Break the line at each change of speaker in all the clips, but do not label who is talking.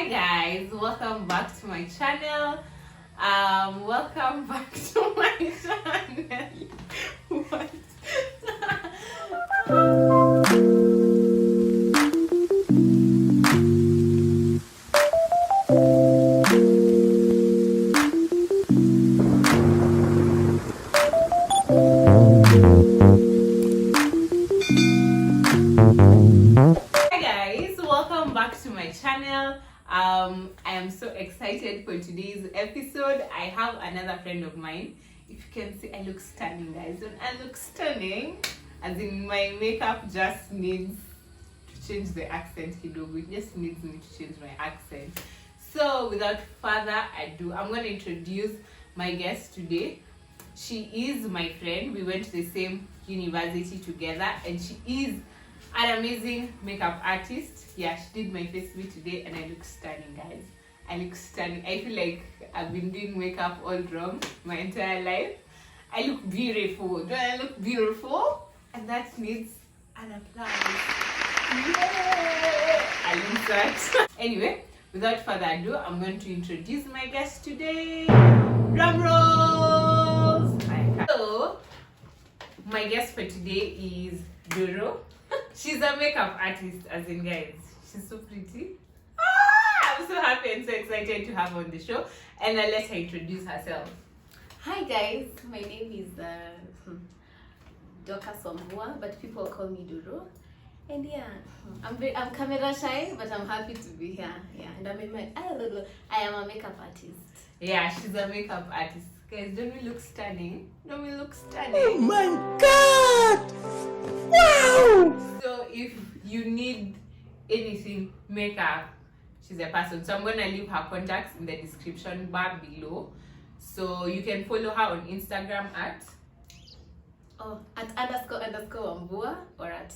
Hi guys, welcome back to my channel. Welcome back to my channel. What? Hi guys, welcome back to my channel. I am so excited for today's episode. I have another friend of mine. If you can see, I look stunning, guys. Don't I look stunning? As in, my makeup just needs to change the accent. It just needs me to change my accent. So, without further ado, I'm going to introduce my guest today. She is my friend. We went to the same university together, and she is an amazing makeup artist. Yeah, she did my face me today, and I look stunning, guys. I look stunning. I feel like I've been doing makeup all wrong my entire life. I look beautiful. Do I look beautiful? And that needs an applause. Yeah! I love that. Anyway, without further ado, I'm going to introduce my guest today. Drum rolls! So, my guest for today is Doro. She's a makeup artist, as in, guys. She's so pretty. I'm so happy and so excited to have her on the show. And I'll let her introduce herself.
Hi guys, my name is Dorcas wamvua, but people call me Doro. And yeah, I'm camera shy, but I'm happy to be here. Yeah, and I am a makeup artist.
Yeah, she's a makeup artist. Guys, don't we look stunning? Don't we look stunning?
Oh my god! Wow!
So if you need anything makeup, she's a person. So I'm gonna leave her contacts in the description bar below. So you can follow her on Instagram at
__ wamvua or at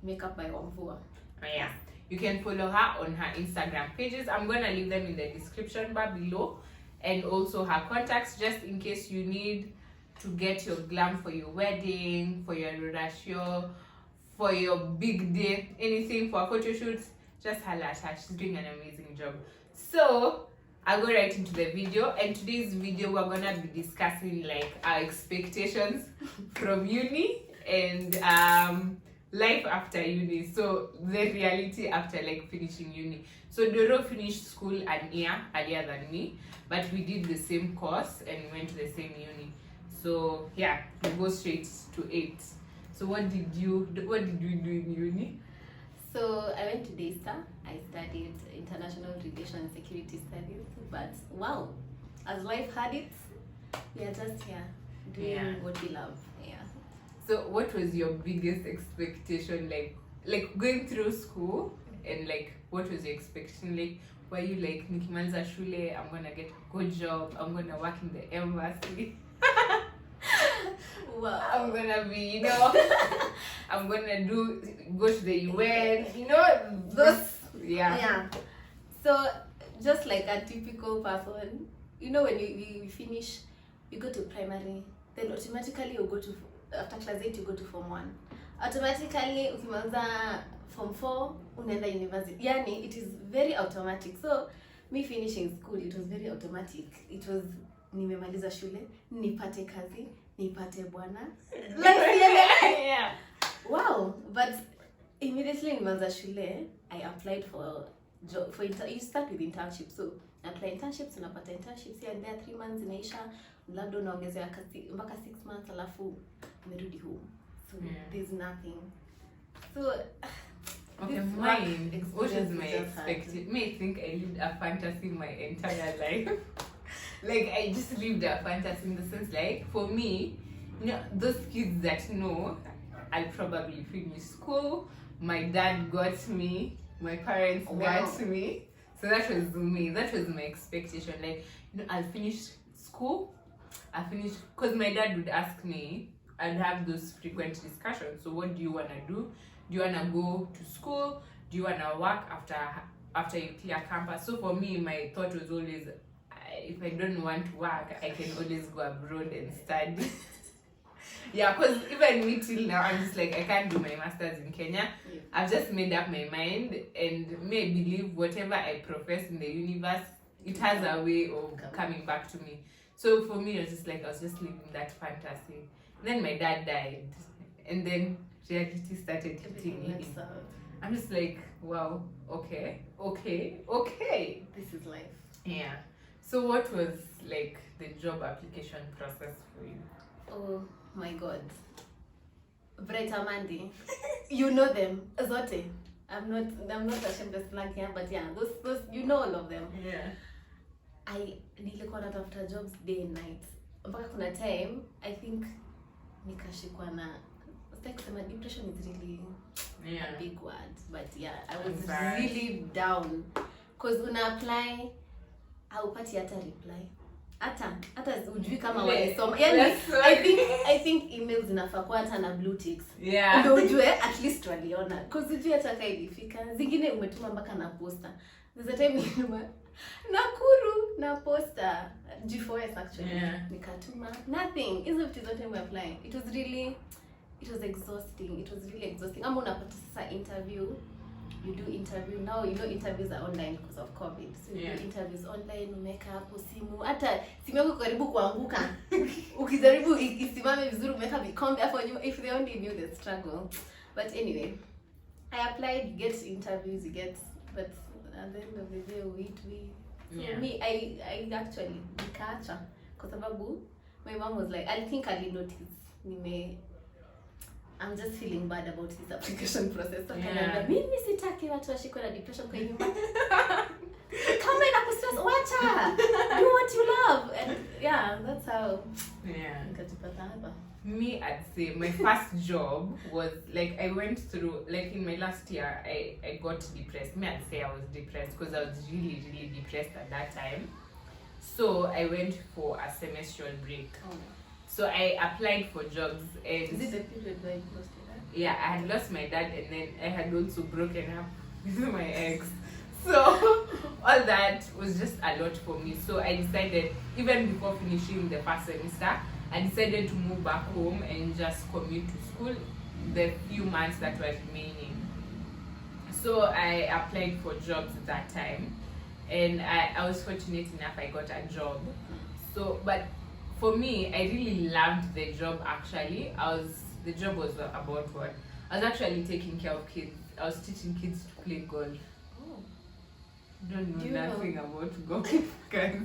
makeup by wamvua.
Oh yeah. You can follow her on her Instagram pages. I'm gonna leave them in the description bar below, and also her contacts, just in case you need to get your glam for your wedding, for your ratio, for your big day, anything for a photo shoot. Just holla at her. She's doing an amazing job. So I'll go right into the video, and today's video we're gonna be discussing like our expectations from uni and life after uni. So the reality after like finishing uni. So Doro finished school an year earlier than me, but we did the same course and went to the same uni. So yeah, we go straight to 8. So what did you do in uni?
So I went to Daystar. I studied international relations and security studies. But wow, as life had it, we are just here doing what we love. Yeah.
So what was your biggest expectation, like going through school, and like what was your expectation? Like, were you like, nikimaliza shule, I'm gonna get a good job, I'm gonna work in the embassy,
Wow.
I'm gonna be, I'm gonna go to the UN, those,
Yeah. So just like a typical person, when you finish, you go to primary, then automatically you go to, after class 8 you go to form 1. Automatically ukimaliza form 4 unaenda university. Yani it is very automatic. So me finishing school, it was very automatic. It was nimemaliza shule, nipate kazi, nipate bwana.
yeah.
Wow, but immediately nimaliza shule, I applied for job you start with internship. So I apply internships, unapata internships here and there, 3 months inaisha, labda unaongezea mpaka 6 months alafu umerudi home. So there's nothing. So
Okay, mine, what is my expectation? Me, I think I lived a fantasy my entire life. Like, I just lived a fantasy in the sense, like, for me, those kids that know, I'll probably finish school, my dad got me, my parents got me. So that was me, that was my expectation. Like, I'll finish school, because my dad would ask me, I'd have those frequent discussions. So what do you want to do? Do you want to go to school? Do you want to work after you clear campus? So for me, my thought was always, if I don't want to work, I can always go abroad and study. Yeah, because even me till now, I'm just like, I can't do my master's in Kenya.
Yeah.
I've just made up my mind and may believe whatever I profess in the universe, it has a way of coming back to me. So for me, it was just like I was just living that fantasy. Then my dad died, and then reality started hitting me. I'm just like, wow, okay.
This is life.
Yeah. So what was like the job application process for you?
Oh my god. Bright Amandi. You know them. Zote. I'm not ashamed to plug here, but yeah, those you know all of them.
Yeah.
Nilikuwa natafuta jobs day and night. Mpaka kuna time I think nikashikwa na like kusema depression is really a big word, but yeah, I was really down because when I apply haupati hata reply. Hata ujui kama walisoma. Yani I think emails zinafaa kuwa hata na blue ticks.
Yeah.
Ndio ujue at least waliona. Because ujui hata kama ilifika. Zingine umetuma mpaka na poster. There's a time nilituma Nakuru na poster G4S actually.
Yeah.
Nikatuma nothing. Hizo vitu zote we apply. It was really exhausting. Ama unapata sasa interview. You do interview now, you know interviews are online because of COVID. So you do interviews online, umeka hapo simu. Hata simu yako karibu kuanguka. Ukijaribu isimame vizuri umeka vikombe hapo nyuma, if they only knew the struggle. But anyway, I applied, you get interviews, but at the end of the day for me I actually nikaacha kwa sababu my mom was like, I think I noticed I'm just feeling bad about this application process. So mimi sitaki watu washikwe na depression kwa nyumba. Kama inakustress, wacha. Do what you love. And yeah, that's how nikajipata hapa.
Me, I'd say my first job was like I went through like in my last year I got depressed. Me, I'd say I was depressed because I was really depressed at that time. So I went for a semestral break.
Oh.
So I applied for jobs and
is it the period where you lost your dad?
Yeah, I had lost my dad and then I had also broken up with my ex. So all that was just a lot for me. So I decided, even before finishing the first semester, I decided to move back home and just commute to school the few months that were remaining. So I applied for jobs at that time and I was fortunate enough I got a job. So, but for me, I really loved the job actually. The job was about what? I was actually taking care of kids. I was teaching kids to play golf.
Oh.
Don't know nothing about golf, guys.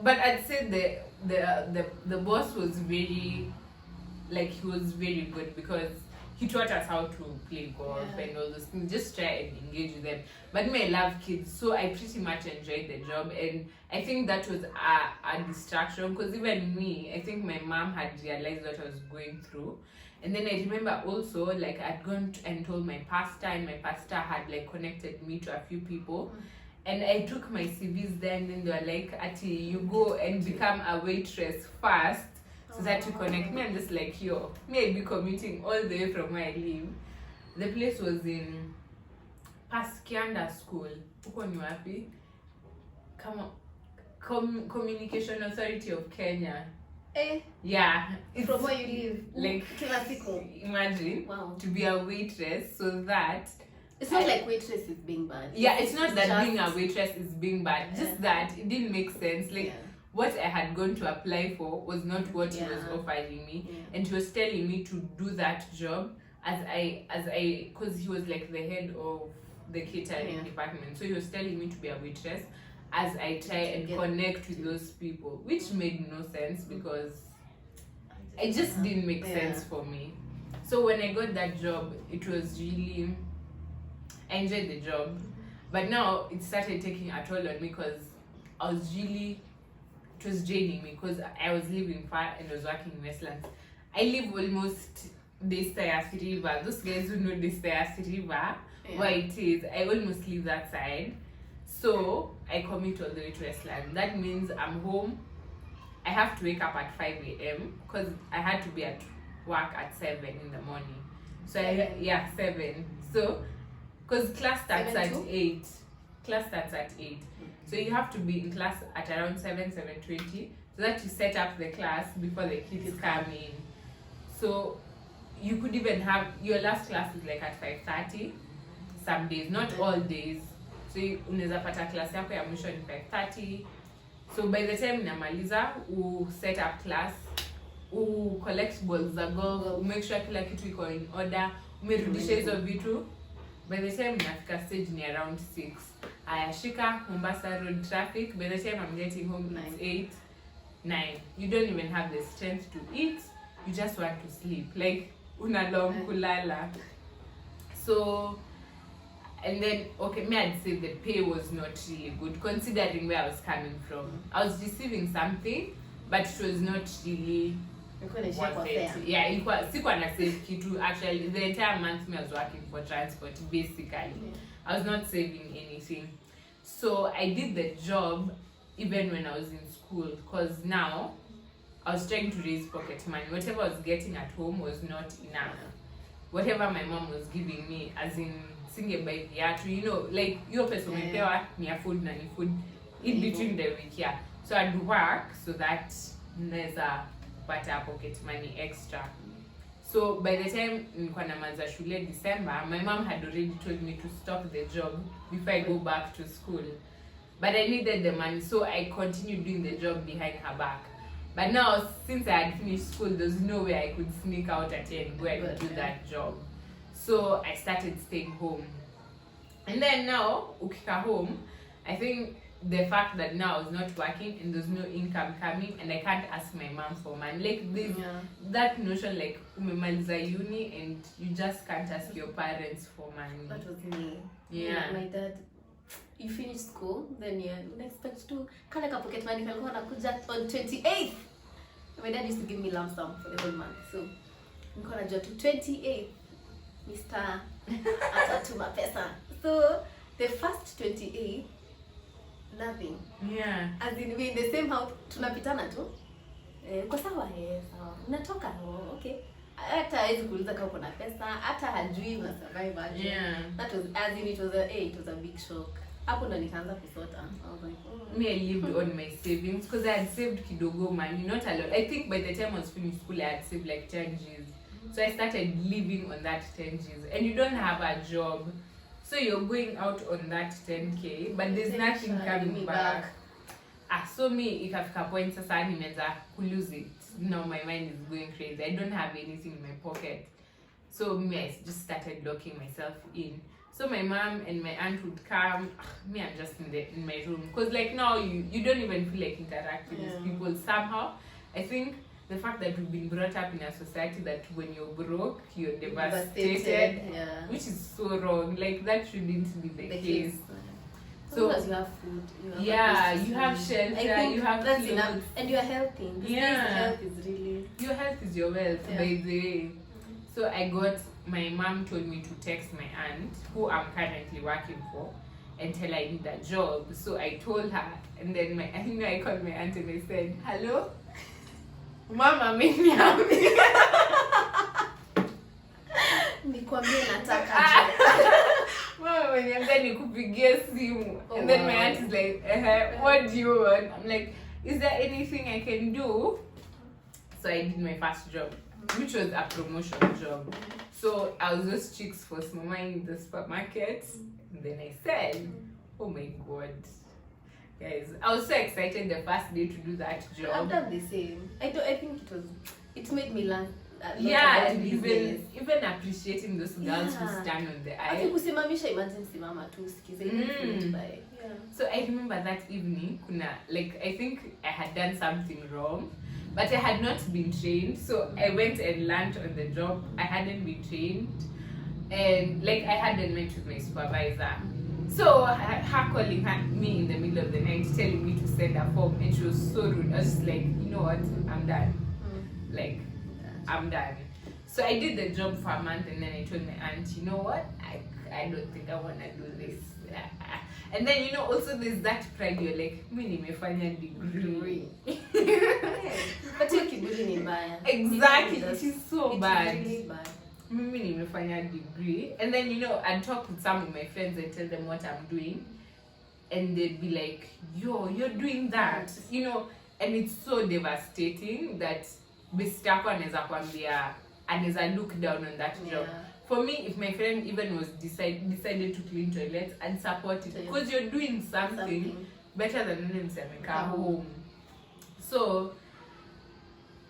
But I'd say the boss was very, like he was very good because he taught us how to play golf and all those things. Just try and engage with them. But me, I love kids, so I pretty much enjoyed the job, and I think that was a distraction because even me, I think my mom had realized what I was going through. And then I remember also like I'd gone and told my pastor, and my pastor had like connected me to a few people. And I took my CVs there, and then they were like, Ati, you go and become a waitress first so that you connect me. I'm just like, yo, maybe commuting all the way from where I live. The place was in Paskianda School. Uko ni wapi? Come on. Communication Authority of Kenya.
Eh?
Yeah.
From where you live?
Like, imagine to be a waitress so that
it's not like waitress is being bad.
Yeah, it's not that being a waitress is being bad. Just that it didn't make sense. Like what I had gone to apply for was not what he was offering me, and he was telling me to do that job as I, because he was like the head of the catering department. So he was telling me to be a waitress as I try and connect with those people, which made no sense because it just didn't make sense for me. So when I got that job, it was really, I enjoyed the job, but now it started taking a toll on me because it was draining me because I was living far and I was working in Westlands. I live almost this River. Those guys who know this River, where it is, I almost live that side. So I commute all the way to Westlands. That means I'm home. I have to wake up at 5 a.m. because I had to be at work at 7 in the morning. So 7. So because class starts at 8. Class starts at 8. So you have to be in class at around 7:20, so that you set up the class before the kids come in. So you could even have your last class is like at 5:30 some days, not all days. So unaweza pata class yako ya mwisho ni 5:30. So by the time namaliza, set up class, collect balls za golf, make sure kila kitu iko in order, umerudisha hizo vitu. By the time nafika stage ni around 6. Ayashika Mombasa road traffic. By the time I'm getting home, it's 8, 9. You don't even have the strength to eat. You just want to sleep. Like, unalom kulala. So, and then, okay, I'd say the pay was not really good, considering where I was coming from. I was receiving something, but it was not really worth it. Yeah, sikuwa na save kitu. Actually, the entire month I was working for transport, basically. I was not saving anything. So I did the job even when I was in school, because now I was trying to raise pocket money. Whatever I was getting at home was not enough. Whatever my mom was giving me, as in singe by viatu, you know, like your pesa umepewa ni ya food na ni food in between the week, yeah. So I'd work so that naweza pata pocket money extra. So by the time nilikuwa namaliza shule December, my mom had already told me to stop the job before I go back to school. But I needed the money, so I continued doing the job behind her back. But now, since I had finished school, there's no way I could sneak out at 10 and go and do that job. So I started staying home. And then now, ukika home, I think the fact that now I was not working and there's no income coming and I can't ask my mom for money. Like this, that notion, like umemaliza uni and you just can't ask your parents for money.
That was me.
Yeah.
My dad, you finish school, then you expect to kale ka pocket money kalikuwa nakuja on 28th. My dad used to give me lump sum for the whole month. So nilikuwa najua to 28th Mr. atatuma pesa. So the first 28th, nothing.
Yeah.
As in we in the same house, tunapitana tu. Kwa sawa sawa. Unatoka okay. Hata hawezi kuuliza kama uko na pesa, hata hajui una survive aje.
Yeah.
That was as in it was a big shock. Hapo ndo nikaanza kusota. I was like, oh.
Me, I lived on my savings because I had saved kidogo money, not a lot. I think by the time I was finished school, I had saved like 10 G's. So I started living on that 10 G's. And you don't have a job. So you're going out on that 10K, but there's nothing coming back. So me, ikafika point sasa nimeanza lose it. Now my mind is going crazy. I don't have anything in my pocket. So me, I just started locking myself in. So my mom and my aunt would come. Me, I'm just in my room. Because like now, you don't even feel like interacting with people somehow. I think the fact that we've been brought up in a society that when you're broke, you're devastated. Which is so wrong. Like that shouldn't be the case.
So you have food,
you have shelter, you have
that's
clothes.
enough, and you are helping. Health is really
your health is your wealth, by the way. So my mom told me to text my aunt, who I'm currently working for, and tell her I need a job. So I told her, and then I called my aunt and I said, "Hello, Mama, make me happy."
Nikwambie nataka
Mama, when I'm done, nikupigie simu. And then my aunt is like, what do you want? I'm like, is there anything I can do? So I did my first job, which was a promotion job. So I was those chicks for Mama in the supermarket. And then I said, oh my God. Guys, I was so excited the first day to do that job.
I've done the same. I think it made me learn.
And even appreciating those girls who stand on the aisle.
Kusimamisha, imagine simama tu usikize.
So I remember that evening, I think I had done something wrong, but I had not been trained. So I went and learned on the job. I hadn't been trained, and I hadn't met with my supervisor. So her calling me in the middle of the night, telling me to send a form, and she was so rude. I was just like, you know what, I'm done. I'm done. So I did the job for a month, and then I told my aunt, you know what, I don't think I want to do this. And then, also there's that pride, you're like, mimi nimefanya degree.
But your kiburi ni mbaya.
Exactly, it is so bad.
It's really bad.
Mimi nimefanya degree. And then, I'd talk with some of my friends and tell them what I'm doing. And they'd be like, yo, you're doing that. And it's so devastating that best yako anaweza kwambia and as I look down on that job. For me, if my friend even was decided to clean toilets, and support it, because you're doing something better than mseme home. So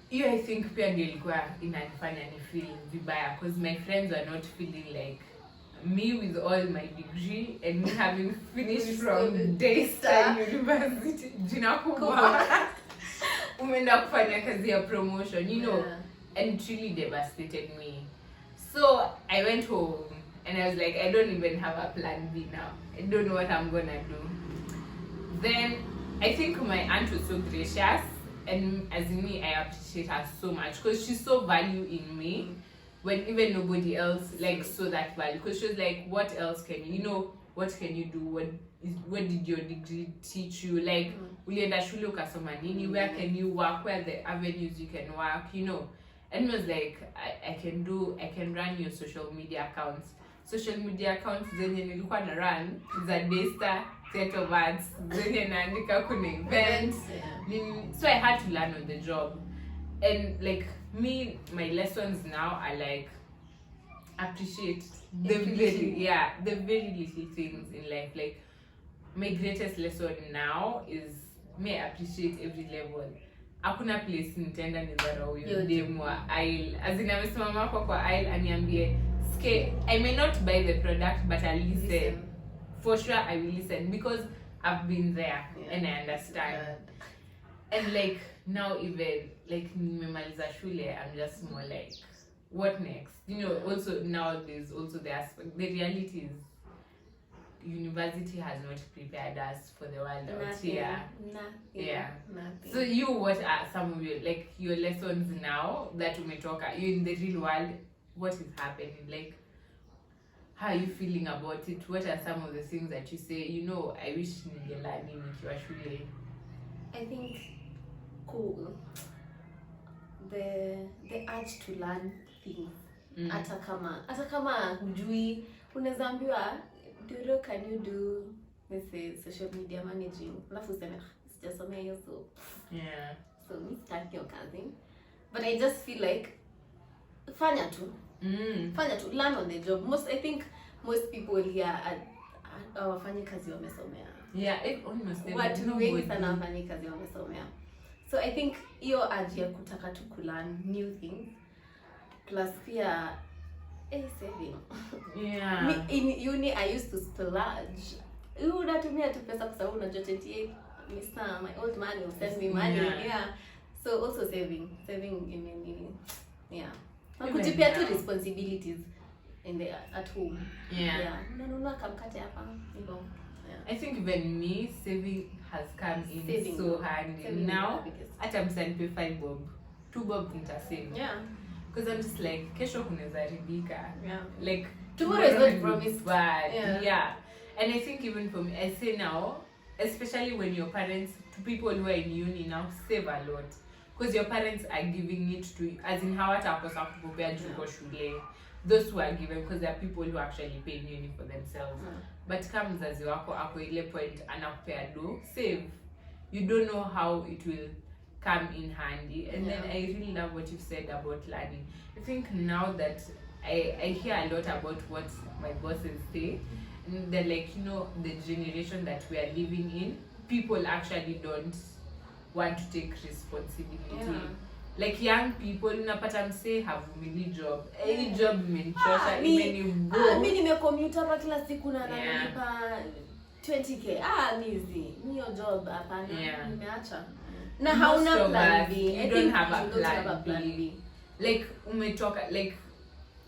you, I think pia ndio ilikuwa inanifanya ni feel vibaya, because my friends were not feeling like me with all my degree and me having finished from Daystar University. Jina kubwa. Umeenda kufanya kazi ya promotion, you know, and it really devastated me. So I went home and I was like, I don't even have a plan B now. I don't know what I'm gonna do. Then I think my aunt was so gracious, and as in me, I appreciate her so much, because she saw value in me when even nobody else like saw that value. Because she was like, what else can you know? What can you do? What did your degree teach you? Like, ulienda shule ukasoma nini? Where can you work? Where are the avenues you can work? You know. And it was like, I can run your social media accounts. Social media accounts zenye nilikuwa na run za Daystar, set of ads, zenye naandika kuna events. So I had to learn on the job. And like me, my lessons now are like, appreciate the very little things in life. Like my greatest lesson now is may appreciate every level. Hakuna place nitaenda nidharau huyo demu wa aisle. As in amesimama hapo kwa aisle aniambie, I may not buy the product, but I'll listen. For sure I will listen, because I've been there and I understand. And like now, even like nimemaliza shule, I'm just more like, what next? You know, also now there's also the aspect, the reality is university has not prepared us for the world out here. Nothing. So you, what are some of your like your lessons now that umetoka, you in the real world, what is happening? Like, how are you feeling about it? What are some of the things that you say, you know, I wish ningelani nikiwa shule?
I think the urge to learn things. Hata kama hujui, unaweza ambiwa, Duro, can you do, let's say, social media managing? Alafu useme, sijasomea hiyo, so mi sitaki hiyo kazi. But I just feel like, fanya tu, learn on the job. I think most people here wafanyi kazi wamesomea. Watu wengi sana wafanyi kazi wamesomea. So I think hiyo urge ya kutaka tu kulearn new things, plus pia saving. In uni I used to splurge. Unatumia tu pesa kwa sababu unajua 28 Mr. my old man will send me money. So also saving in na kujipia tu responsibilities at home. Unanunua kamkate hapa hivyo.
I think even me, saving has come in so handy. Now, hata msanipe 5 bob, 2 bob nitasave. Because I'm just like, kesho kunaweza haribika. Like,
tomorrow is not promised.
Bad. And I think even for me, I say now, especially when your parents, to people who are in uni now, save a lot. Because your parents are giving it to you, as in hawatakosa kukupea juu shule. Those who are given, because there are people who actually pay uni for themselves. But kama mzazi wako ako ile point anakupea do, save. You don't know how it will come in handy. And then I really love what you said about learning. I think now that I hear a lot about what my bosses say, and they're like, you know, the generation that we are living in, people actually don't want to take responsibility. Like young people, unapata mse havumili job. Any job imenichosha, imenibo.
Mimi nimecommute hapa kila siku na nalipa 20k. Niyo job hapana. Nimeacha. Na hauna plan B.
You don't have a plan B. Like umetoka, like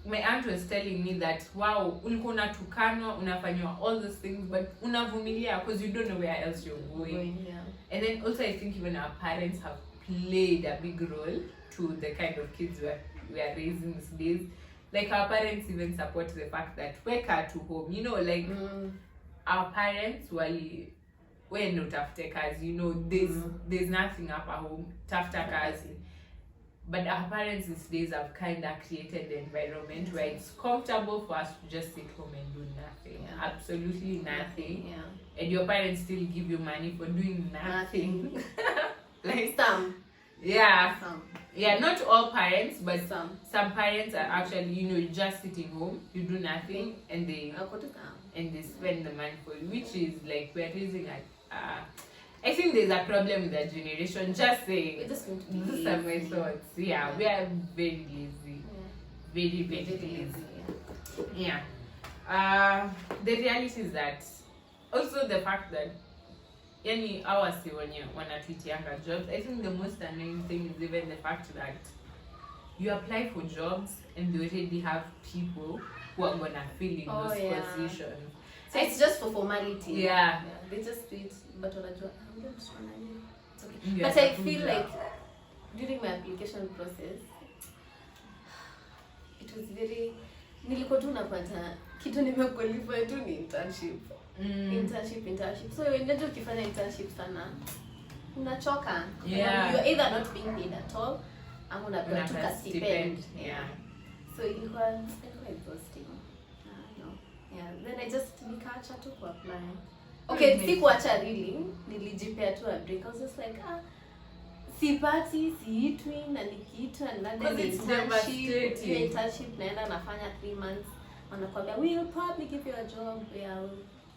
my aunt was telling me that wow, ulikuwa unatukanwa, unafanywa all those things, but unavumilia because you don't know where else you're going. And then also I think even our parents have played a big role to the kind of kids we are raising these days. Like our parents even support the fact that we car to home, you know, like our parents wali when no tafute kazi, you know, there's nothing up at home, tafuta kazi. But our parents these days have kind of created the environment where it's comfortable for us to just sit home and do nothing. Absolutely nothing. And your parents still give you money for doing nothing.
Like some.
Some. Yeah, not all parents, but
Some
parents are actually, you know, just sitting home, you do nothing, and they spend the money for you, which is like we're raising at. I think there's a problem with that generation. Just saying, these are my thoughts. Yeah, we are very lazy, very lazy. Yeah. The reality is that also the fact that any hours when you treat younger jobs, I think the most annoying thing is even the fact that you apply for jobs and they already have people who are gonna fill in those positions.
So it's just for formality.
Yeah.
They just do it, but it's okay. But I feel like during my application process, it was very nilikuwa tu napata kitu nimequalify tu ni internship. Internship. So unajua ukifanya internship sana unachoka.
Yeah.
You're either not being paid at all ama unapewa tu stipend.
Yeah.
So ilikuwa exhausting. Yeah, then I just nikaacha tu kuapply. Okay, sikuacha really. Nilijipea tu a break. I was just like, sipati, siitwi, na nikiitwa nenda internship naenda nafanya 3 months. Wanakwambia, we'll probably give you a job. Yeah,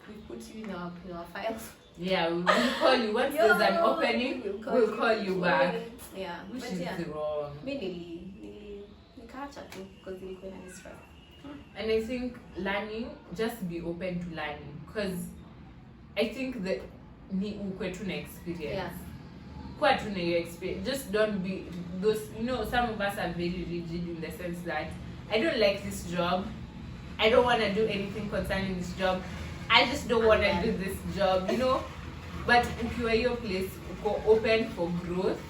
we put you in our files.
Yeah, we'll call you. Once there's an opening, we'll call you back.
Yeah,
which is wrong.
Mimi nikaacha tu because ilikuwa inanistress.
And I think learning, just be open to learning, because I think that ni ukwe tuna experience.
Yeah.
Kwa tuna your experience. Just don't be those, you know, some of us are very rigid in the sense that I don't like this job. I don't want to do anything concerning this job. I just don't want to do this job, you know. But if you are your place, you're open for growth.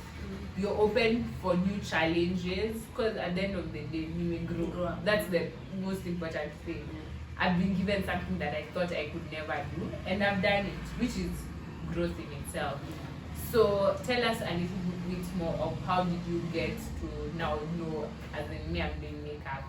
You're open for new challenges, because at the end of the day, you may grow. That's the most important thing. I've been given something that I thought I could never do, and I've done it, which is growth in itself. So tell us a little bit more of how did you get to now know, as in me, I'm doing makeup.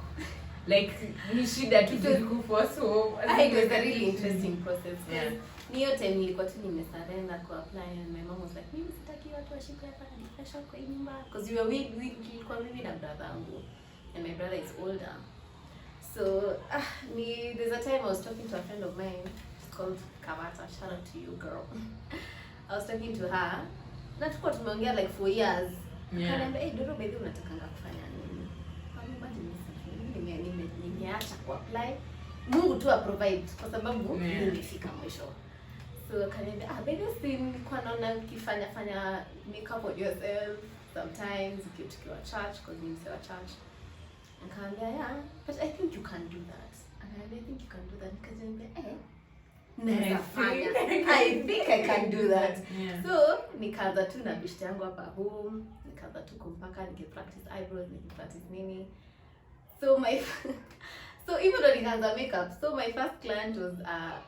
Like, nishida to do for so.
I think it was a really interesting process.
Yeah.
Niyo time nilikuwa tu nimesarenda ku apply, and my mom was like, mimi sitaki watu washike hapa na depression kwa hii nyumba, because we tulikuwa mimi na brother wangu, and my brother is older. So there's a time I was talking to a friend of mine called Kavata. Shout out to you, girl. I was talking to her. Na tulikuwa tumeongea like for years.
Yeah.
Akaniambia, "Hey, Doro, baby, unatakanga kufanya nini?" Nimeacha ku apply. Mungu tu provide kwa sababu nimefika mwisho. So akaniambia, baby, si nilikuwa naona ukifanya makeup on yourself sometimes ukiwa church, because ni mse wa church. Akaniambia, yeah, but I think you can do that. Akaniambia, I think you can do that. Nikaniambia, I think I can do that.
Yeah.
So nikaanza tu na bishti yangu hapa home, nikaanza tu kumpaka, practice eyebrows, practice nini. So even though nikaanza makeup, so my first client was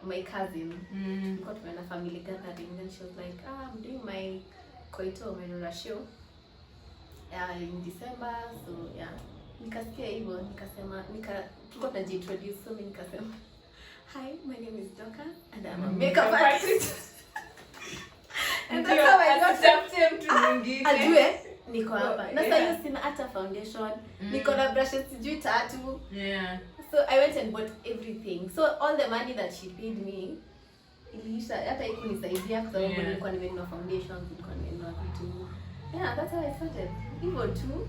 my cousin. Tulikuwa tumeenda family gathering, then she was like, I'm doing my koito, my ratio in December. So yeah, nikasikia hivyo, tulikuwa tunajiintroduce, so mimi nikasema, hi, my name is Dorcas and I'm a makeup artist. And that's how I got him to ajue niko hapa. Na sasa hiyo sina hata foundation, niko na brushes sijui tatu.
Yeah.
So I went and bought everything. So all the money that she paid me, iliisha hata ikunisaidia kwa sababu nilikuwa nimenunua foundation, nilikuwa nimenunua vitu. Yeah, that's how I started. Hivyo tu.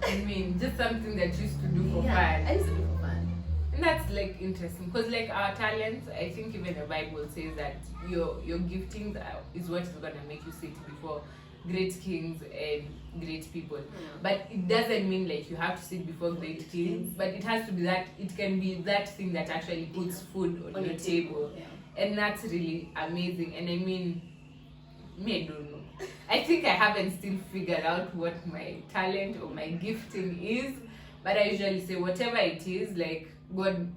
I mean, just something that you used to do for fun.
I used to do for fun.
And that's like interesting, because like our talents, I think even the Bible says that your giftings is what is gonna make you sit before great kings and great people.
Yeah.
But it doesn't mean like you have to sit before great kings, but it has to be that, it can be that thing that actually puts food on your table.
Yeah.
And that's really amazing. And I mean, me, I don't know. I think I haven't still figured out what my talent or my gifting is, but I usually say whatever it is, like, God,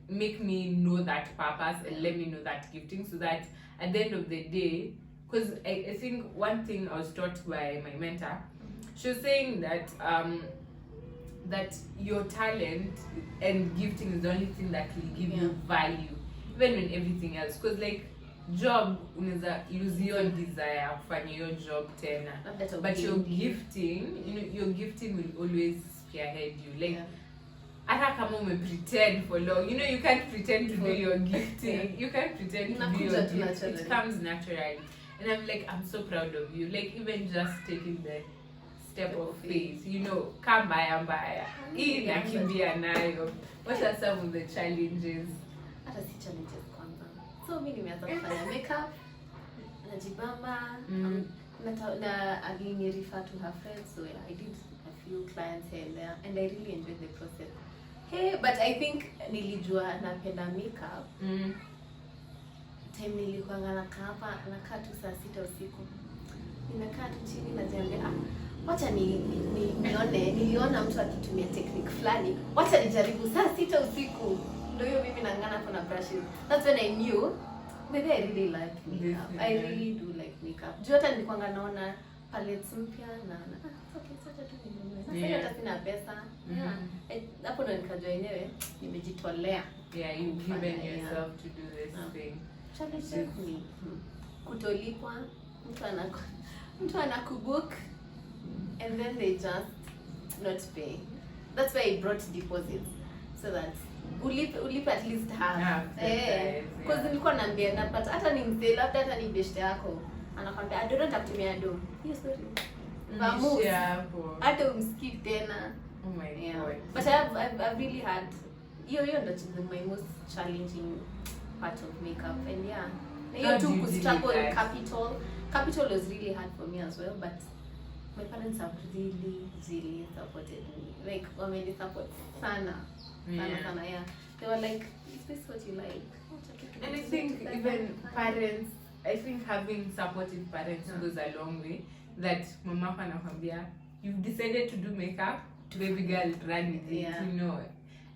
make me know that purpose and let me know that gifting, so that at the end of the day, because I think one thing I was taught by my mentor, she was saying that that your talent and gifting is the only thing that will give you value, even when everything else. Because like job unaweza lose your desire kufanya hiyo job tena, but your gifting, you know, your gifting will always spearhead you, like hata kama pretend for long, you know, you can't pretend to do your gifting, you can't pretend to do your gift. It comes naturally, and I'm like, I'm so proud of you, like even just taking the step of faith, you know, mbaya hii nakimbia nayo. What are some of the challenges?
Hata si challenges kwanza. So mimi nimeanza kufanya makeup, najibamba, na again refer to her friends, so yeah, I did a few clients here and there, and I really enjoyed the process. Hey, but I think nilijua napenda makeup. Time nilikuwa nakaa tu saa 6 usiku. Nimekaa tu chini najiambia, wacha niliona mtu akitumia technique fulani, wacha nijaribu saa 6 usiku. Ndio hiyo mimi nangana hapo na brushes. That's when I knew maybe I really like makeup. I really do like makeup. Juu hata nilikuwa naona palettes mpya na okay, sasa tu ninunue. Sasa hata sina pesa. Hapo ndo nikajua yenyewe nimejitolea.
Yeah, you given yourself to do this thing.
Challenge ni kutolipwa, mtu anakubook and then they just not pay. That's why I brought deposits, so that ulipe at least half. Because nilikuwa naambia napata hata ni mzee, labda hata ni best yako anakwambia I don't have to me ado. Yes, sorry. Hata umskip tena.
Oh my God.
But I've really had hiyo ndo my most challenging part of makeup, and yeah, you took struggle capital was really hard for me as well, but my parents have really supported me, like wameni support sana. Yeah, they were like, is this what you like?
And I think even parents, I think having supportive parents goes a long way. That mama anakwambia, you've decided to do makeup, baby girl, run with it, you know.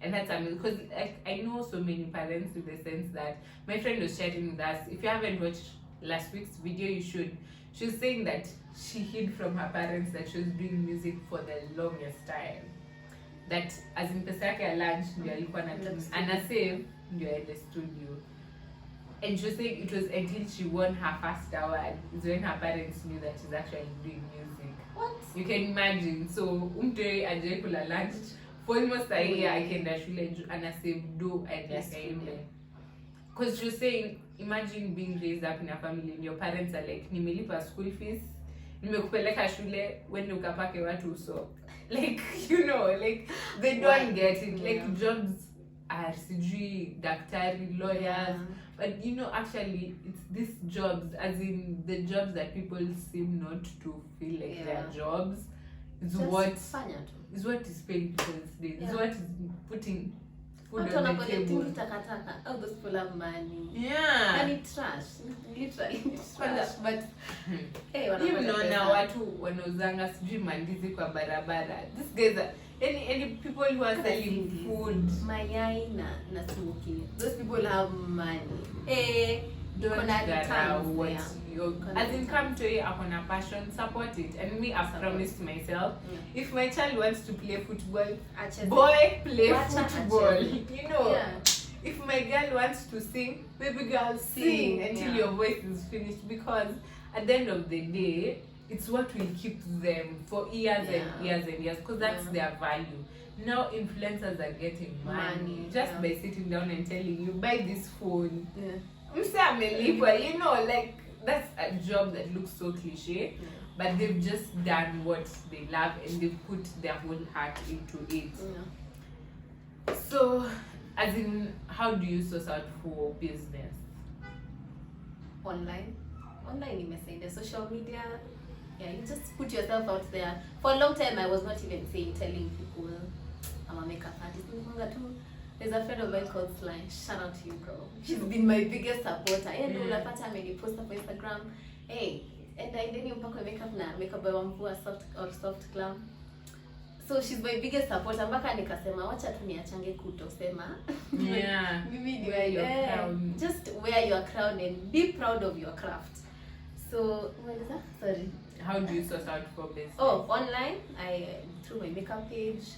And that's amazing, because I know so many parents, in the sense that my friend was sharing with us. If you haven't watched last week's video, you should. She was saying that she hid from her parents that she was doing music for the longest time. That as in pesa yake ya lunch ndio alikuwa ana save ndio aende studio. And she was saying it was until she won her first award is when her parents knew that she's actually doing music.
What?
You can imagine. So umtoi ajai kula lunch for almost a year. Akaenda shule ana save do and akaenda. Because she was saying, imagine being raised up in a family and your parents are like, nimelipa school fees, nimekupeleka shule, wende ukapake watu uso. Like, you know, like they don't get it. Like jobs are sijui, daktari, lawyers, but you know, actually it's these jobs, as in the jobs that people seem not to feel like they're jobs, is what is paying people's days. Is what is putting food on the table.
All those people have money.
Yeah.
Money trash. Literally trash. But hey,
na watu wanauzanga sijui mandizi kwa barabara. These guys are any people who are selling food.
Mayai na smoking. Those people have money.
Don't get what you as in come to it upon a passion, support it. And me, I've promised myself, if my child wants to play football, boy, play football. You know, if my girl wants to sing, baby girl, sing until your voice is finished. Because at the end of the day, it's what will keep them for years and years and years. Because that's their value. Now influencers are getting money just by sitting down and telling you, buy this phone. You know, like that's a job that looks so cliche, but they've just done what they love and they've put their whole heart into it. So, as in, how do you source out for business?
Online, the social media. Yeah, you just put yourself out there. For a long time, I was not even telling people I'm a makeup artist. There's a friend of mine called Sly. Shout out to you, girl. She's been my biggest supporter. And unapata amenipost kwa Instagram. Hey, and I didn't upakwe makeup by wamvua soft-glam. So she's my biggest supporter. Mpaka nikasema wacha tu niachange kutosema. Mimi ni just wear your crown and be proud of your craft. So, what is that? Sorry.
How do you source out for business?
Oh, online. Through my makeup page.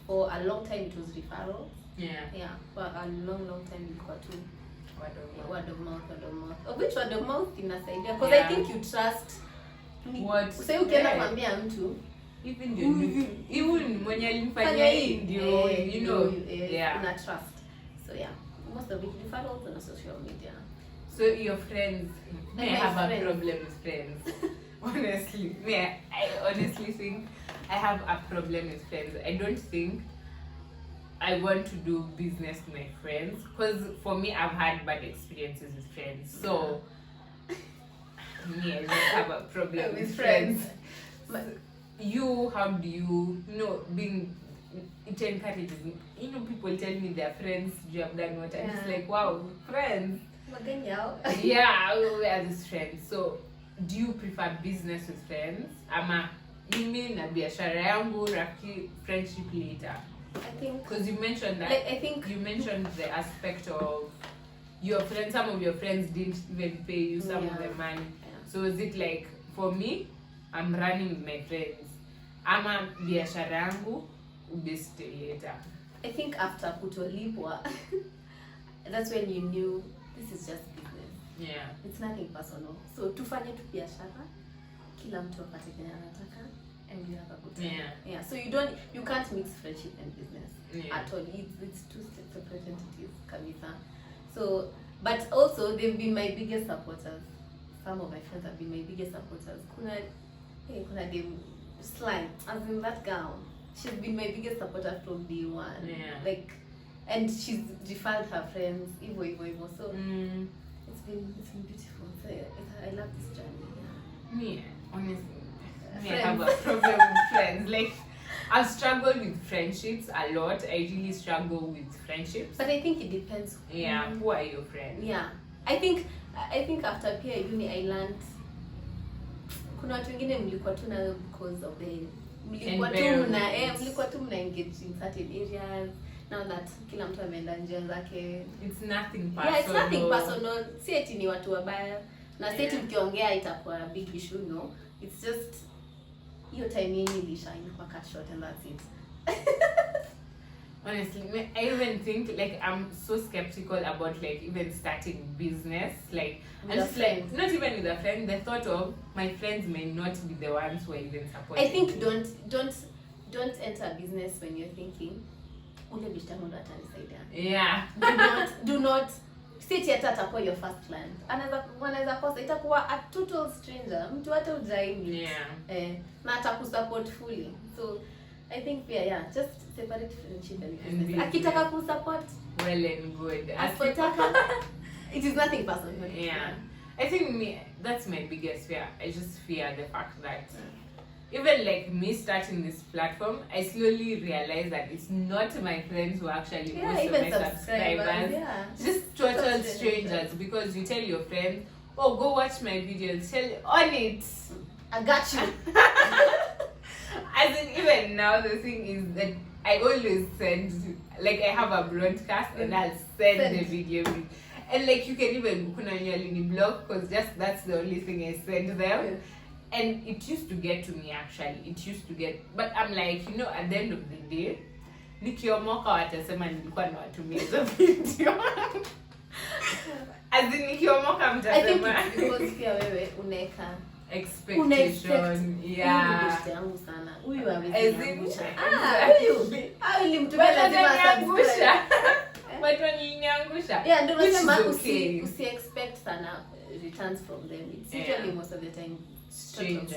For a long time it was referral.
Yeah.
For a long time we got to. Word of mouth. Of which word of mouth inasaidia? Because
Yeah.
I think you trust
What?
Sasa ukienda kwambia mtu
even mwenye alimfanyia hii ndio, you know, yeah.
Una trust. So yeah, most of it referrals on social media.
So your friends, may I have
friends.
a problem with friends. Honestly, I honestly think I have a problem with friends. I don't think I want to do business with my friends because for me, I've had bad experiences with friends. So me, I don't have a problem with friends. You, how do you know, it encourages me. You know, people tell me they're friends, you have done what? I'm just like, wow, friends. Yeah, we are these friends. So, do you prefer business with friends? Ama mimi na biashara yangu rafiki friendship later?
I think
because you mentioned that.
Like, I think
you mentioned the aspect of your friends. Some of your friends didn't even pay you some of the money.
Yeah.
So is it like for me, I'm running with my friends. Ama biashara yangu ubeste later.
I think after kutolipwa, that's when you knew this is just business.
Yeah.
It's nothing personal. So tufanye tu biashara, kila mtu apate kenye anataka, and you have a good time. Yeah. So you can't mix friendship and business at all. It's two separate entities, kabisa. So, but also they've been my biggest supporters. Some of my friends have been my biggest supporters. Kuna dem Sly, as in that girl. She's been my biggest supporter from day one.
Yeah.
Like, and she's referred her friends, Ivo. So it's been beautiful. So I love this journey. Yeah.
Me, honestly, I
Friends.
have a problem with friends. Like, I've struggled with friendships a lot. I really struggle with friendships.
But I think it depends.
Yeah, who are your friends?
Yeah. I think after pia uni I learned kuna watu wengine mlikuwa tu nayo because of the mlikuwa tu mna engage in certain areas. Now that kila mtu ameenda njia zake.
It's nothing personal.
Yeah, it's nothing personal. Si eti ni watu wabaya. Na si eti mkiongea itakuwa big issue, no. It's just your time yenyewe ilisha inakuwa cut short and that's it.
Honestly, I even think like I'm so skeptical about like even starting business. Like
With
I'm
a
just
friend.
like not even with a friend. The thought of my friends may not be the ones who are even supporting.
I think don't enter a business when you're thinking ule bishtangu ndo atanisaidia.
Yeah.
do not sit yet atakuwa your first client. Anaweza kosa itakuwa a total stranger. Mtu hata hujaini.
Yeah.
Na atakusupport fully. So I think just separate friendship and business.
business.
Akitaka kusupport
Well and good.
asipotaka it is nothing personal.
Yeah. I think that's my biggest fear. I just fear the fact that even like me starting this platform, I slowly realized that it's not my friends who actually most of
even
my subscribers.
Yeah.
Just total strangers because you tell your friend, oh, go watch my videos, tell on it.
I got you.
As in, even now, the thing is that I always send, like I have a broadcast and I'll send the video. And like you can even block because just that's the only thing I send them. Yeah. And it used to get to me actually. But I'm like, at the end of the day, nikiomoka watasema nilikuwa nawatumia hizo video. As in nikiomoka mtasema.
I think it's because pia wewe unaweka
expectation. Yeah.
Huyu
ameniangusha.
Huyu ilimtumia lazima subscribe.
Watu waliniangusha.
Yeah, ndio nasema usi expect sana returns from them. It's usually most of the time
strangers.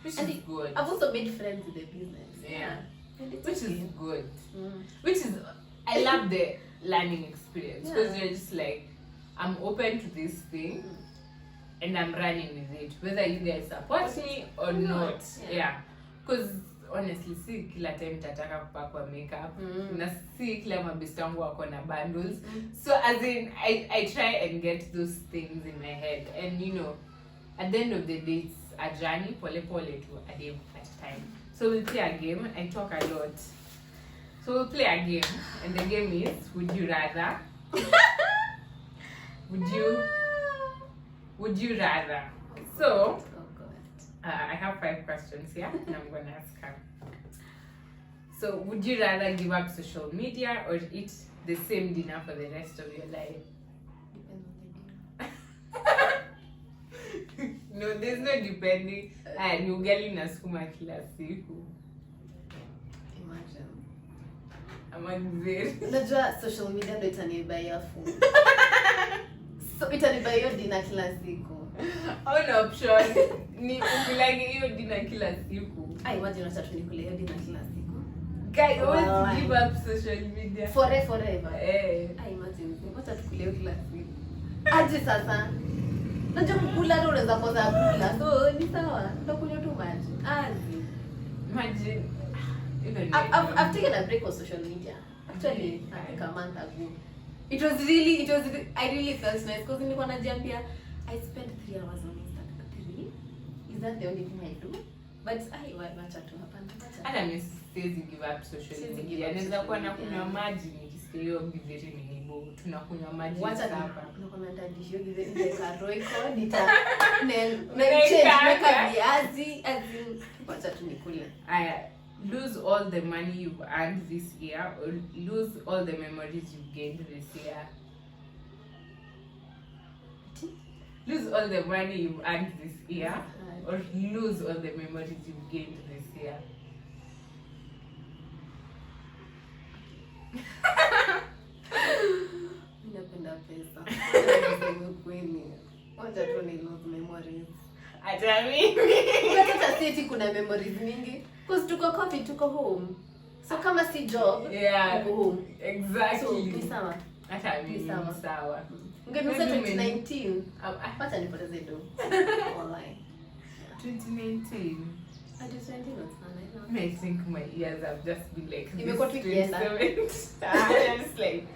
Which is good.
I've also made friends with the business.
Yeah. Which is good. Which is, I love the learning experience because you're just like, I'm open to this thing and I'm running with it, whether you guys support me or not. Yeah. Because honestly, si kila time tataka kupakwa makeup na si kila mabistangu wako na bundles. So as in, I try and get those things in my head, and at the end of the day, it's a journey, pole to a day at a time. So we'll play a game. I talk a lot. So we'll play a game, and the game is, would you rather? Would you rather? So, I have 5 questions here, and I'm going to ask her. So, would you rather give up social media or eat the same dinner for the rest of your life? No, there's no depending. Ni ugali na sukuma kila siku.
Imagine.
Ama githeri.
Unajua social media ndio itanibuy food. So itanibuy dinner kila siku.
Hauna option. Ni ukilage hiyo dinner kila siku.
Imagine acha tu nikule hiyo dinner kila siku.
Guy, always give up social media.
Forever. Imagine. Acha tukule hiyo kila siku. Aje sasa. Najua kukula ndio unaweza kosa kula. So ni sawa. Tutakunywa tu maji. Aje.
Imagine.
I've taken a break on social media. Actually, I think a month ago. I really felt nice because nilikuwa najiambia I spent 3 hours on Instagram. Is that the only thing I do? But wacha tu hapana.
Hata mimi siwezi give up social media. Naweza kuwa nakunywa maji nikisikia hiyo githeri ni hivyo. Tunakunywa maji hapa.
Tunakuwa na disho githeri ka roiko nita viazi wacha tu nikule.
Aya, lose all the money you've earned this year or lose all the memories you've gained this year. Lose all the money you've earned this year or lose all the memories you've gained this year.
Ninapenda pesa. Kweli. Wacha tu ni lose memories.
Hata mimi.
Unataka seti kuna memories mingi. Because tuko coffee, tuko home. So kama si job, tuko home.
Exactly.
So, ni sawa.
Hata mimi sawa.
Ungenusa 2019. Wacha nipoteze do. Online.
2019.
I just went in on Sunday.
I think my ears have just been like
Imekuwa tu ikienda.
I'm just like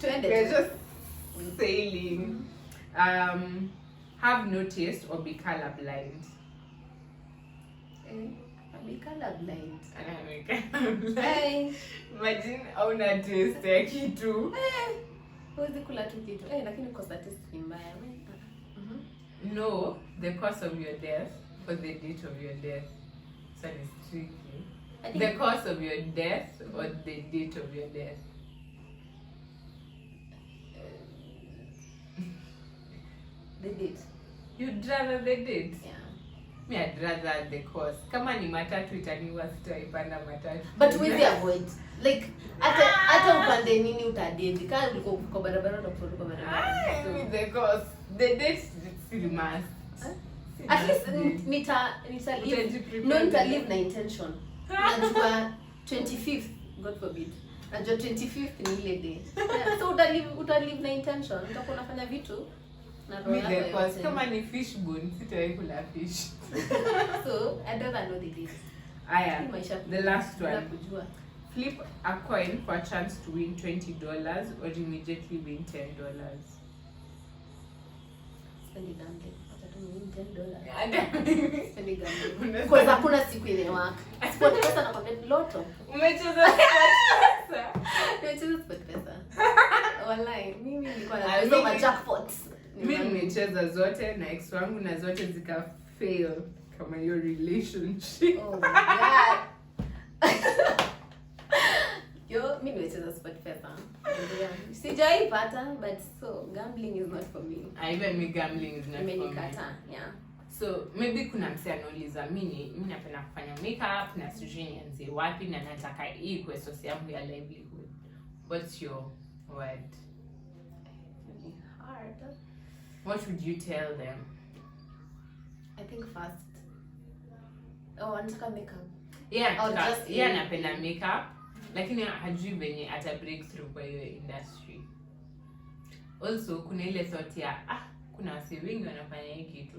we're just sailing. Have no taste or be colorblind.
Be colorblind.
Hey. Imagine hauna taste ya kitu.
Huwezi kula tu kitu. Lakini kosa taste ni mbaya.
Know the cause of your death or the date of your death. So it's tricky. The cause of your death or the date of your death.
The date.
You'd rather the date?
Yeah.
Me, I'd rather the cause. Kama ni matatu itaniwa sitaipanda matatu.
But huwezi avoid. Like hata upande nini utadedi. Kama uko barabara na kutoka kwa barabara.
So with the cause, the date still must.
At least nita live na intention. Najua 25th, God forbid. Najua 25th ni ile day. So uta live na intention. Utakuwa unafanya vitu na roho yako yote.
Because kama ni fish bone, sitawahi kula fish.
So, I don't know the date.
Aya, the last one.
Kujua.
Flip a coin for a chance to win $20 or immediately win $10.
Spend it gambling. Acha tu win $10.
Yeah,
Spend it gambling. Kwa sababu kuna siku ile waka. Sport pesa na kwambia loto.
umecheza pesa.
Nimecheza sport pesa. Wallahi, mimi nilikuwa na ma jackpots.
Mimi nimecheza zote na ex wangu na zote zika fail kama your relationship.
Oh my god. Mimi nimecheza sport pesa. Sijaipata, but so gambling is not for me.
Even me gambling is not for me.
Yeah.
So maybe kuna msee anauliza mimi napenda kufanya makeup na sijui nianze wapi na nataka hii kwa source yangu ya livelihood. What's your word?
Really hard.
What would you tell them?
I think first. Anataka makeup.
Yeah, napenda makeup. Lakini hajui venye ata breakthrough kwa hiyo industry. Also kuna ile thought ya kuna wase wengi wanafanya hii kitu.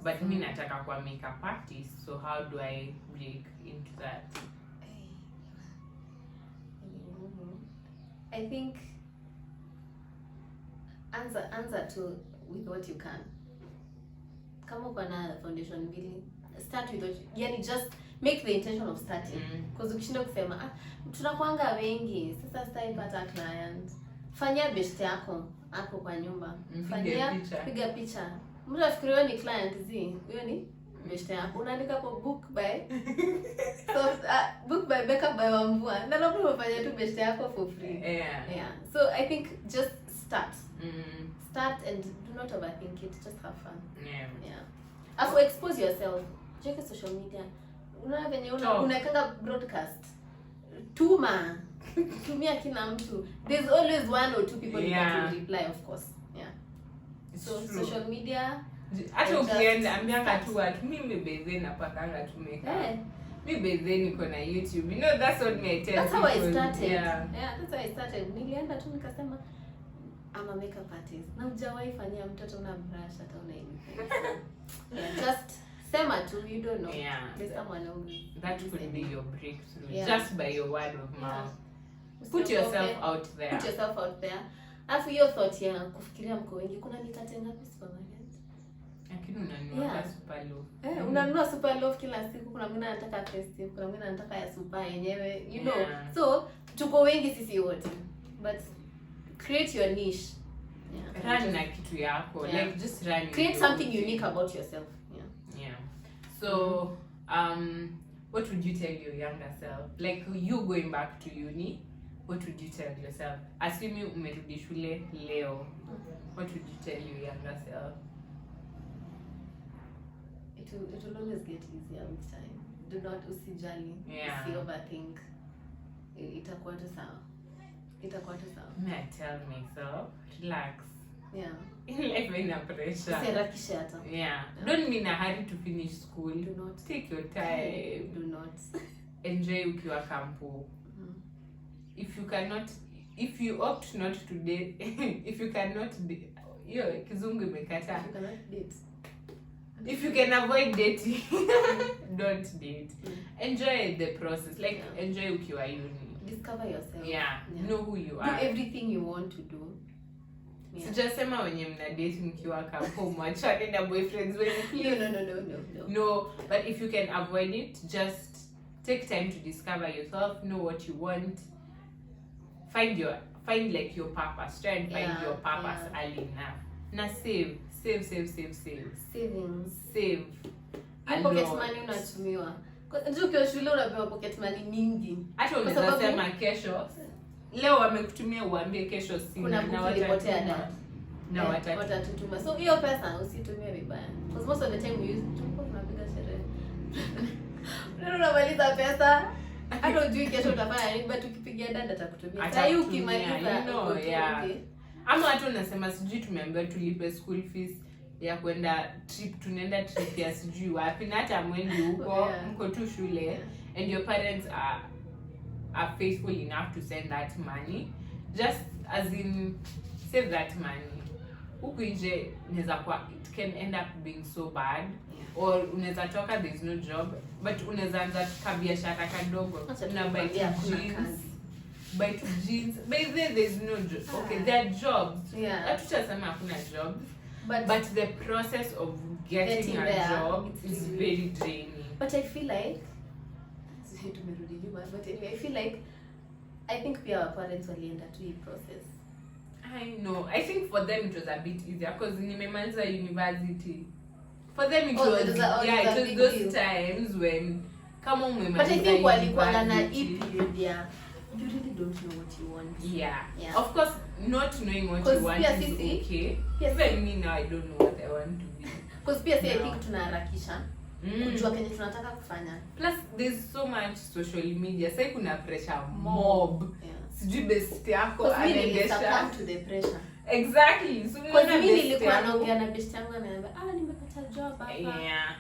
But mimi nataka kuwa makeup artist, so how do I break into that?
I think answer to with what you can. Kama uko na foundation mbili, start with what yani just make the intention of starting. Because ukishinda kusema tunakuanga wengi, sasa sitaipata client. Fanya best yako hapo kwa nyumba. Piga picha. Mtu afikirie ni client hiyo ni best yako. Unaandika kwa book by Becca by Wamvua. Na labda unafanya tu best yako for free.
Yeah.
So I think just start. Start and do not overthink it. Just have fun.
Yeah.
Also expose yourself. Check social media. Unaona venye unakanga broadcast. Tuma. Tumia kila mtu. There's always one or two people that will reply, of course. Yeah. So true. Social media.
Hata ukienda ambianga tu watu mimi bedhe napakanga tu makeup. Mi bedhe niko na YouTube. You know that's what me tell.
That's how I started.
Yeah,
that's how I started. Nilienda tu nikasema I'm a makeup artist. Na hujawahi fanyia mtoto una brush hata una anything. Just sema tu, you don't know. There's someone else.
That could be your breakthrough. Just by your word of mouth. Put yourself out there.
Put yourself out there. Alafu hiyo thought ya kufikiria mko wengi, kuna mikate ngapi supermarket?
Lakini unanunua super loaf.
Unanunua super loaf kila siku. Kuna mwingine anataka festive, kuna mwingine anataka ya super yenyewe, you know. So tuko wengi sisi wote. But create your niche.
Run na kitu yako. Like just run.
Create something unique about yourself.
So what would you tell your younger self? Like you going back to uni, what would you tell yourself? Assuming umerudi shule leo, what would you tell your younger self?
It will always get easier with time. Do not usijali. Overthink. Itakuwa tu sawa.
May I tell myself, relax.
In
life ina pressure.
Usiharakishe hata.
Don't be in a hurry to finish school.
Do not.
Take your time.
Do not.
Enjoy ukiwa kampo. If you opt not to date, if you cannot date, kizungu imekata. If you can avoid dating, don't date. Enjoy the process. Like enjoy ukiwa uni.
Discover yourself.
Know who you are.
Do everything you want to do.
Sijasema wenye mna date mkiwa kampo mwachane na boyfriends wenu. No, but if you can avoid it, just take time to discover yourself, know what you want. Find like your purpose. Try and find your purpose early enough. Na save. Savings. Save.
Your pocket money unatumiwa. Ndio kwa shule unapewa pocket money mingi.
Hata unaweza sema kesho. Leo wamekutumia uambie kesho simu
na watapotea
na
watatutuma. So hiyo pesa usitumie vibaya. Because most of the time we use tunapiga sherehe. Unamaliza pesa. Hata hujui kesho utafanya nini, but ukipigia dada atakutumia. Sasa hiyo ukimaliza
ama hata unasema sijui tumeambiwa tulipe school fees ya kwenda trip, tunaenda trip ya sijui wapi na hata mwendi huko mko tu shule and your parents are faithful enough to send that money, just as in save that money. Huku nje inaweza kuwa it can end up being so bad or unaweza toka there is no job, but unaweza anza kabiashara kadogo na buy jeans. By there is no job. Okay, there are jobs. Hatutasema hakuna jobs. But the process of getting a job is very draining.
But I feel like I think pia our parents walienda to the process.
I know. I think for them it was a bit easier because nimemaliza university. For them it was those times when kama umemaliza.
But I think walikuwa na period you really don't know what you want.
Of course, not knowing what you want is okay. Even me now, I don't know what I want to be.
Because pia I think tunaharakisha kujua kenye tunataka kufanya.
Plus there's so much social media. Sasa kuna pressure mob. Sijui best yako
anaendesha to the pressure.
Exactly. So
mimi nilikuwa naongea na best yangu ananiambia nimepata job hapa.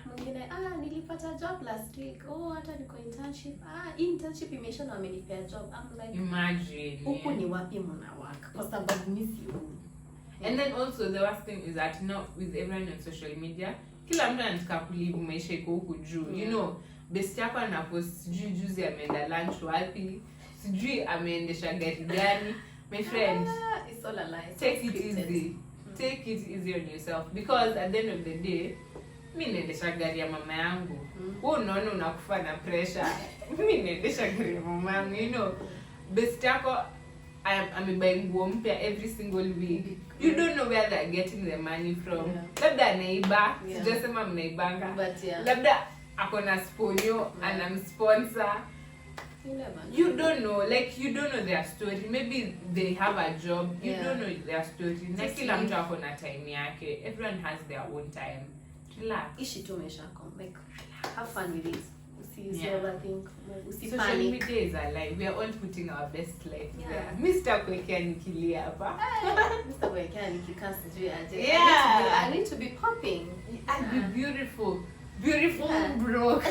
Mwingine nilipata job last week. Hata niko internship. Internship imeisha na wamenipea job. I'm like,
imagine.
Huku ni wapi mna work? Kwa sababu mimi sioni.
And then also the worst thing is that now with everyone on social media, kila mtu anataka kulive maisha iko huku juu. You know, best yako anapost sijui juzi ameenda lunch wapi, sijui ameendesha gari gani. My friend,
it's all a lie.
Take it easy. Take it easy on yourself because at the end of the day, mimi naendesha gari ya mama yangu. Wewe unaona unakufa na pressure. Mimi naendesha gari ya mama yangu, you know. Best yako amebuy nguo mpya every single week. You don't know where they're getting the money from. Labda anaiba, sijasema mnaibanga. Labda akona sponyo, anamsponsor.
You never know.
You don't know, like you don't know their story. Maybe they have a job. You
Yeah.
don't know their story. Na
Just
kila
leave.
mtu ako na time yake. Everyone has their own time. Relax.
Ishi tu maisha yako. Like, have fun with it. Usi
Yeah.
overthink. Usi
Social
panic.
media is a lie. We are all putting our best life
Yeah.
there. Mr. Kwekea nikilia hapa.
Mr. Boyekea nikikaa sijui aje.
Yeah.
I need to be popping.
And be beautiful. Beautiful
Yeah.
broke.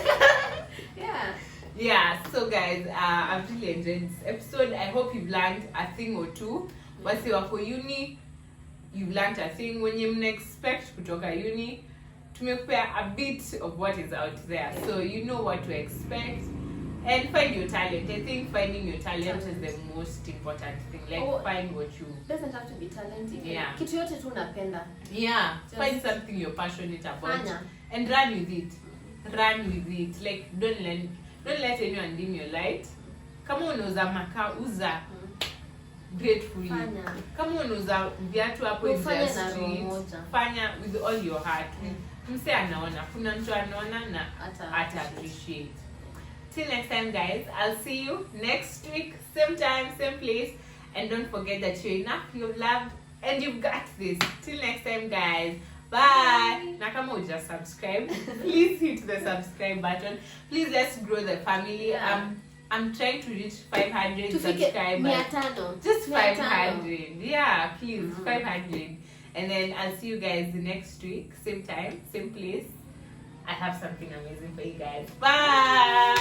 Yeah.
Yeah, so guys, I've really enjoyed this episode. I hope you've learned a thing or two. Wasi wako uni, you've learned a thing. When you expect kutoka uni, tumekupea a bit of what is out there.
Yeah.
So you know what to expect. And find your talent. I think finding your talent is the most important thing. Like find what you...
Doesn't have to be talent. Even
Yeah.
Kitu yote tu unapenda.
Yeah,
Just
find something you're passionate about.
Fanya.
And run with it. Run with it. Like, don't let anyone dim your light. Kama unauza makaa, uza gratefully.
Fanya.
Kama unauza viatu hapo in the
Ufanye na roho
street,
moja.
fanya with all your heart. Mse anaona, kuna mtu anaona na
Ata
appreciate. Till next time guys, I'll see you next week, same time, same place. And don't forget that you're enough, you're loved, and you've got this. Till next time guys. Bye. Na kama uja subscribe, please hit the subscribe button. Please let's grow the family.
Yeah.
I'm trying to reach 500
Tufike
subscribers.
500.
Just
500.
500. Yeah, please 500. And then I'll see you guys next week, same time, same place. I have something amazing for you guys. Bye.